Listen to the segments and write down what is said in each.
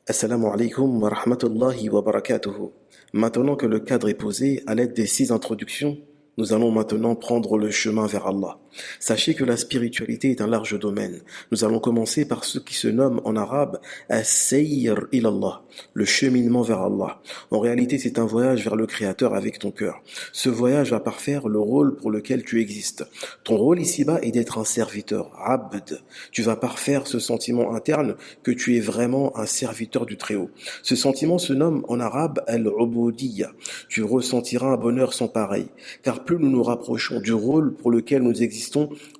Assalamu alaikum wa rahmatullahi wa barakatuhu. Maintenant que le cadre est posé, à l'aide des 6 introductions, nous allons maintenant prendre le chemin vers Allah. Sachez que la spiritualité est un large domaine. Nous allons commencer par ce qui se nomme en arabe as-sayr ilallah, le cheminement vers Allah. En réalité, c'est un voyage vers le Créateur avec ton cœur. Ce voyage va parfaire le rôle pour lequel tu existes. Ton rôle ici-bas est d'être un serviteur, abd. Tu vas parfaire ce sentiment interne que tu es vraiment un serviteur du Très-Haut. Ce sentiment se nomme en arabe al-ubudiyya. Tu ressentiras un bonheur sans pareil, car plus nous nous rapprochons du rôle pour lequel nous existons,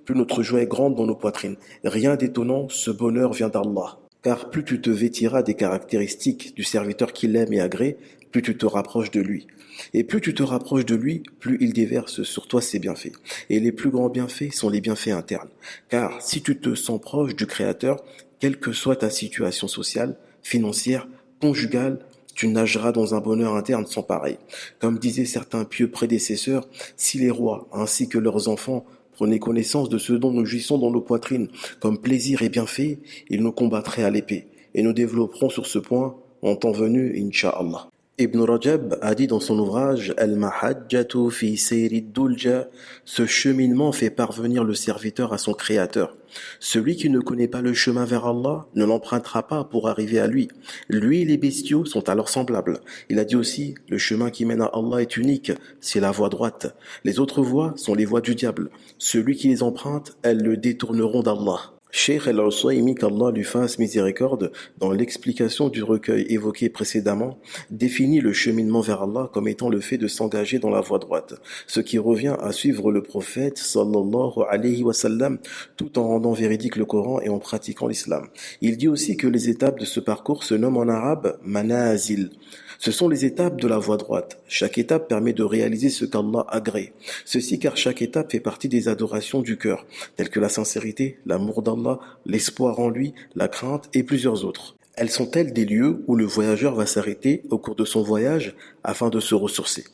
plus notre joie est grande dans nos poitrines. Rien d'étonnant, ce bonheur vient d'Allah. Car plus tu te vêtiras des caractéristiques du serviteur qu'il aime et agrée, plus tu te rapproches de lui. Et plus tu te rapproches de lui, plus il déverse sur toi ses bienfaits. Et les plus grands bienfaits sont les bienfaits internes. Car si tu te sens proche du Créateur, quelle que soit ta situation sociale, financière, conjugale, tu nageras dans un bonheur interne sans pareil. Comme disaient certains pieux prédécesseurs, si les rois ainsi que leurs enfants prenaient connaissance de ce dont nous jouissons dans nos poitrines comme plaisir et bienfait, ils nous combattraient à l'épée. Et nous développerons sur ce point en temps venu, Inch'Allah. Ibn Rajab a dit dans son ouvrage Al-Mahajjatu fi Sayri Dulja, ce cheminement fait parvenir le serviteur à son Créateur. Celui qui ne connaît pas le chemin vers Allah ne l'empruntera pas pour arriver à lui. Lui et les bestiaux sont alors semblables. Il a dit aussi, le chemin qui mène à Allah est unique, c'est la voie droite. Les autres voies sont les voies du diable. Celui qui les emprunte, elles le détourneront d'Allah. Cheikh Al-Usaymi, qu'Allah lui fasse miséricorde, dans l'explication du recueil évoqué précédemment, définit le cheminement vers Allah comme étant le fait de s'engager dans la voie droite, ce qui revient à suivre le prophète sallallahu alayhi wa sallam, tout en rendant véridique le Coran et en pratiquant l'islam. Il dit aussi que les étapes de ce parcours se nomment en arabe manazil. Ce sont les étapes de la voie droite. Chaque étape permet de réaliser ce qu'Allah agrée. Ceci car chaque étape fait partie des adorations du cœur, telles que la sincérité, l'amour d'Allah, l'espoir en lui, la crainte et plusieurs autres. Elles sont-elles des lieux où le voyageur va s'arrêter au cours de son voyage afin de se ressourcer.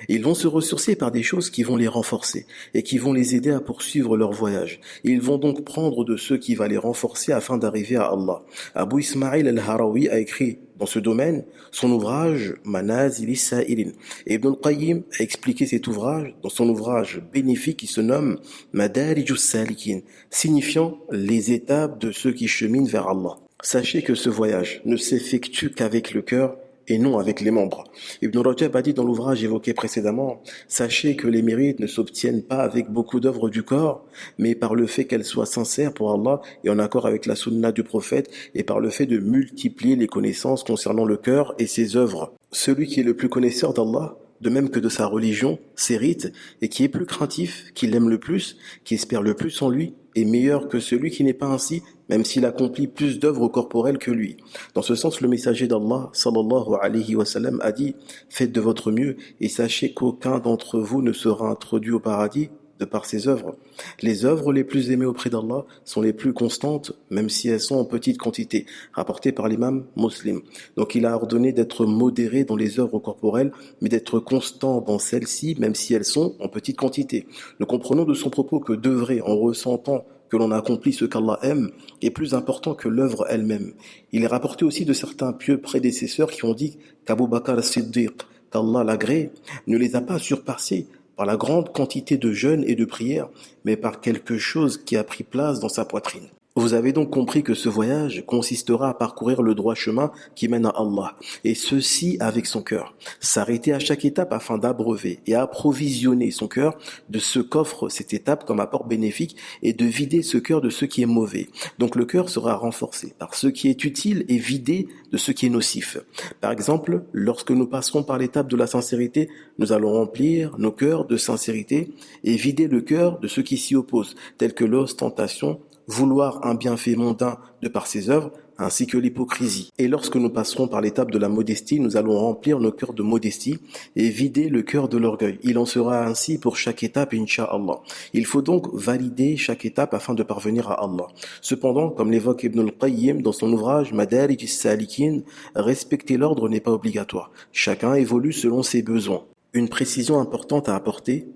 Ils vont se ressourcer par des choses qui vont les renforcer et qui vont les aider à poursuivre leur voyage. Ils vont donc prendre de ce qui va les renforcer afin d'arriver à Allah. Abu Ismail al-Harawi a écrit dans ce domaine son ouvrage Manazil as-Sa'ilin. Et Ibn al-Qayyim a expliqué cet ouvrage dans son ouvrage bénéfique qui se nomme Madarij as-Salikin, signifiant les étapes de ceux qui cheminent vers Allah. Sachez que ce voyage ne s'effectue qu'avec le cœur et non avec les membres. Ibn Rajab a dit dans l'ouvrage évoqué précédemment, sachez que les mérites ne s'obtiennent pas avec beaucoup d'œuvres du corps, mais par le fait qu'elles soient sincères pour Allah et en accord avec la sunna du prophète et par le fait de multiplier les connaissances concernant le cœur et ses œuvres. Celui qui est le plus connaisseur d'Allah, de même que de sa religion, ses rites, et qui est plus craintif, qui l'aime le plus, qui espère le plus en lui, est meilleur que celui qui n'est pas ainsi, même s'il accomplit plus d'œuvres corporelles que lui. Dans ce sens, le messager d'Allah, sallallahu alayhi wa sallam, a dit « Faites de votre mieux et sachez qu'aucun d'entre vous ne sera introduit au paradis de par ses œuvres. Les œuvres les plus aimées auprès d'Allah sont les plus constantes, même si elles sont en petite quantité, rapportées par l'imam Muslim. Donc il a ordonné d'être modéré dans les œuvres corporelles, mais d'être constant dans celles-ci, même si elles sont en petite quantité. Nous comprenons de son propos que d'œuvrer en ressentant que l'on accomplit ce qu'Allah aime est plus important que l'œuvre elle-même. Il est rapporté aussi de certains pieux prédécesseurs qui ont dit qu'Abu Bakr as-Siddiq, qu'Allah l'agrée, ne les a pas surpassés par la grande quantité de jeûnes et de prières, mais par quelque chose qui a pris place dans sa poitrine. Vous avez donc compris que ce voyage consistera à parcourir le droit chemin qui mène à Allah, et ceci avec son cœur. S'arrêter à chaque étape afin d'abreuver et approvisionner son cœur de ce qu'offre cette étape comme apport bénéfique et de vider ce cœur de ce qui est mauvais. Donc le cœur sera renforcé par ce qui est utile et vidé de ce qui est nocif. Par exemple, lorsque nous passerons par l'étape de la sincérité, nous allons remplir nos cœurs de sincérité et vider le cœur de ce qui s'y oppose, tel que l'ostentation, vouloir un bienfait mondain de par ses œuvres, ainsi que l'hypocrisie. Et lorsque nous passerons par l'étape de la modestie, nous allons remplir nos cœurs de modestie et vider le cœur de l'orgueil. Il en sera ainsi pour chaque étape, Inch'Allah. Il faut donc valider chaque étape afin de parvenir à Allah. Cependant, comme l'évoque Ibn al-Qayyim dans son ouvrage Madarij as-Salikin, respecter l'ordre n'est pas obligatoire. Chacun évolue selon ses besoins. Une précision importante à apporter,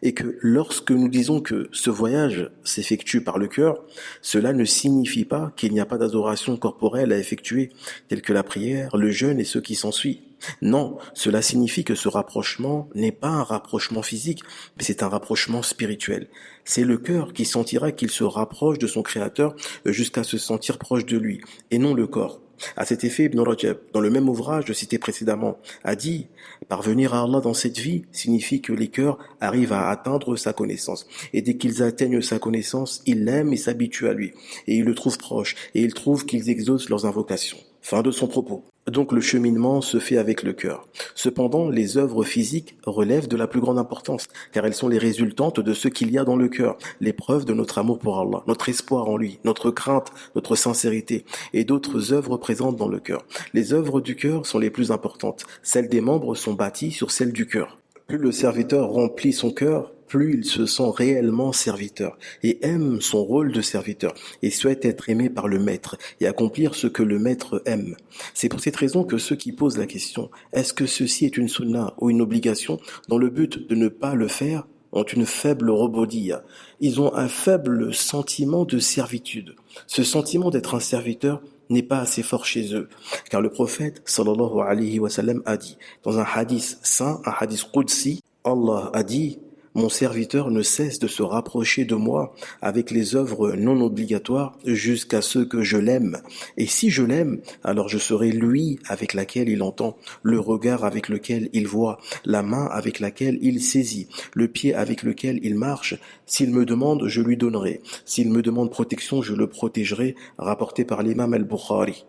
Et que lorsque nous disons que ce voyage s'effectue par le cœur, cela ne signifie pas qu'il n'y a pas d'adoration corporelle à effectuer, telle que la prière, le jeûne et ce qui s'ensuit. Non, cela signifie que ce rapprochement n'est pas un rapprochement physique, mais c'est un rapprochement spirituel. C'est le cœur qui sentira qu'il se rapproche de son Créateur jusqu'à se sentir proche de lui, et non le corps. À cet effet, Ibn Rajab, dans le même ouvrage cité précédemment, a dit « Parvenir à Allah dans cette vie signifie que les cœurs arrivent à atteindre sa connaissance. Et dès qu'ils atteignent sa connaissance, ils l'aiment et s'habituent à lui. Et ils le trouvent proche, et ils trouvent qu'ils exaucent leurs invocations. » Fin de son propos. Donc le cheminement se fait avec le cœur. Cependant, les œuvres physiques relèvent de la plus grande importance, car elles sont les résultantes de ce qu'il y a dans le cœur, l'épreuve de notre amour pour Allah, notre espoir en lui, notre crainte, notre sincérité, et d'autres œuvres présentes dans le cœur. Les œuvres du cœur sont les plus importantes. Celles des membres sont bâties sur celles du cœur. Plus le serviteur remplit son cœur, plus il se sent réellement serviteur et aime son rôle de serviteur et souhaite être aimé par le maître et accomplir ce que le maître aime. C'est pour cette raison que ceux qui posent la question « est-ce que ceci est une sunna ou une obligation ?» dans le but de ne pas le faire, ont une faible robodiyya. Ils ont un faible sentiment de servitude. Ce sentiment d'être un serviteur n'est pas assez fort chez eux. Car le prophète, sallallahu alayhi wa sallam, a dit, dans un hadith saint, un hadith qudsi, Allah a dit, mon serviteur ne cesse de se rapprocher de moi avec les œuvres non obligatoires jusqu'à ce que je l'aime. Et si je l'aime, alors je serai lui avec laquelle il entend, le regard avec lequel il voit, la main avec laquelle il saisit, le pied avec lequel il marche. S'il me demande, je lui donnerai. S'il me demande protection, je le protégerai, rapporté par l'imam al-Bukhari.